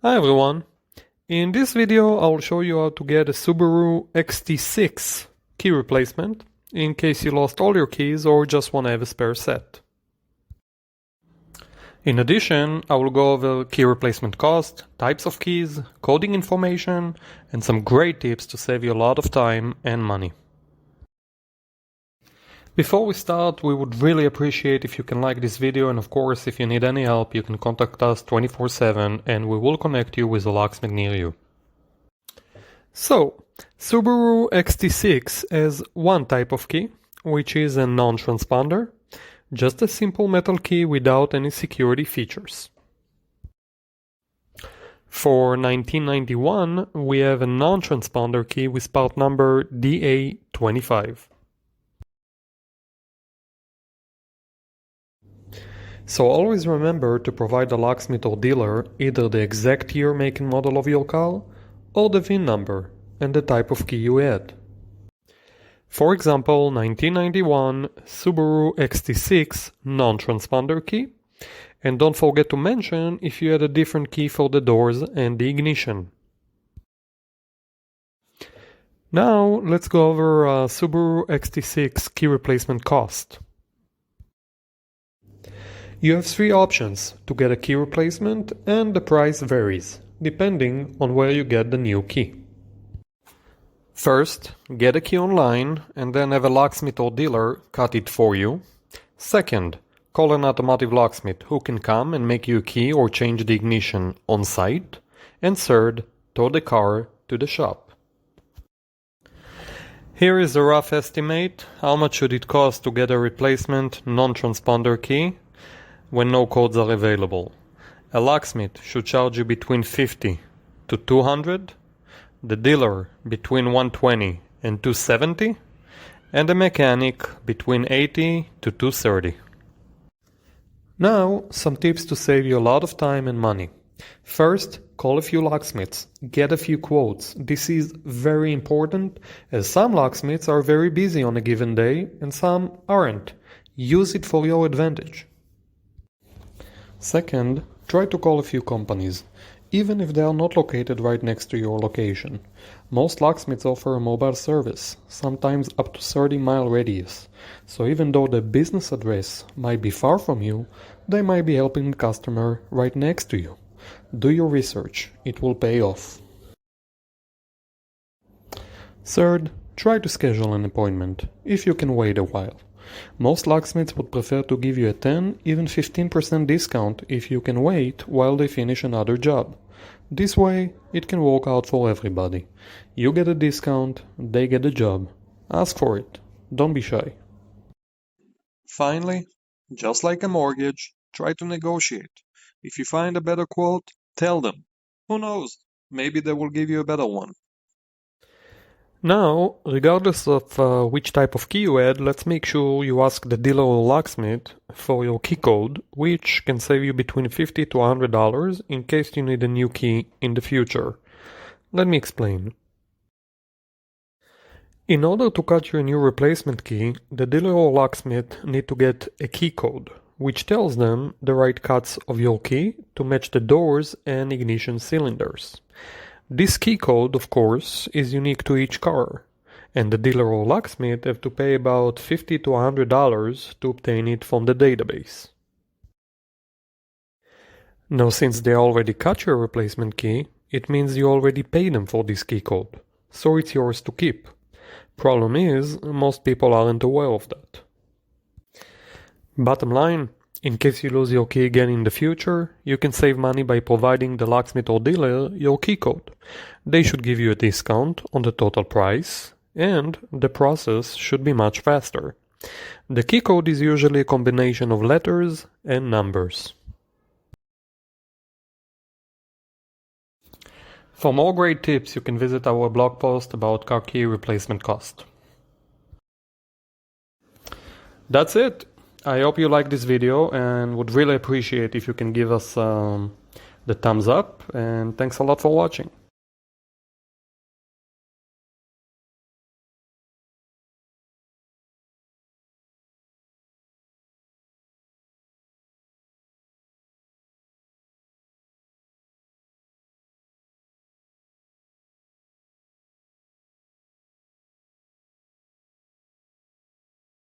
Hi everyone! In this video I'll show you how to get a Subaru XT-6 key replacement in case you lost all your keys or just want to have a spare set. In addition, I will go over key replacement cost, types of keys, coding information, and some great tips to save you a lot of time and money. Before we start, we would really appreciate if you can like this video, and of course if you need any help you can contact us 24/7 and we will connect you with a locksmith near you. So, Subaru XT6 has one type of key, which is a non-transponder, just a simple metal key without any security features. For 1991 we have a non-transponder key with part number DA25. So always remember to provide the locksmith or dealer either the exact year, make and model of your car or the VIN number and the type of key you had. For example, 1991 Subaru XT6 non-transponder key, and don't forget to mention if you had a different key for the doors and the ignition. Now let's go over Subaru XT6 key replacement cost. You have three options to get a key replacement, and the price varies, depending on where you get the new key. First, get a key online and then have a locksmith or dealer cut it for you. Second, call an automotive locksmith who can come and make you a key or change the ignition on site. And third, tow the car to the shop. Here is a rough estimate. How much should it cost to get a replacement non-transponder key when no codes are available? A locksmith should charge you between $50 to $200, the dealer between $120 and $270, and a mechanic between $80 to $230. Now, some tips to save you a lot of time and money. First, call a few locksmiths, get a few quotes. This is very important, as some locksmiths are very busy on a given day and some aren't. Use it for your advantage. Second, try to call a few companies, even if they are not located right next to your location. Most locksmiths offer a mobile service, sometimes up to 30-mile radius, so even though the business address might be far from you, they might be helping the customer right next to you. Do your research, it will pay off. Third, try to schedule an appointment, if you can wait a while. Most locksmiths would prefer to give you a 10, even 15% discount if you can wait while they finish another job. This way, it can work out for everybody. You get a discount, they get a job. Ask for it. Don't be shy. Finally, just like a mortgage, try to negotiate. If you find a better quote, tell them. Who knows? Maybe they will give you a better one. Now, regardless of which type of key you had, let's make sure you ask the dealer or locksmith for your key code, which can save you between $50 to $100 in case you need a new key in the future. Let me explain. In order to cut your new replacement key, the dealer or locksmith need to get a key code, which tells them the right cuts of your key to match the doors and ignition cylinders. This key code, of course, is unique to each car, and the dealer or locksmith have to pay about $50 to $100 to obtain it from the database. Now, since they already cut your replacement key, it means you already paid them for this key code, so it's yours to keep. Problem is, most people aren't aware of that. Bottom line, in case you lose your key again in the future, you can save money by providing the locksmith or dealer your key code. They should give you a discount on the total price, and the process should be much faster. The key code is usually a combination of letters and numbers. For more great tips, you can visit our blog post about car key replacement cost. That's it! I hope you liked this video and would really appreciate if you can give us the thumbs up, and thanks a lot for watching.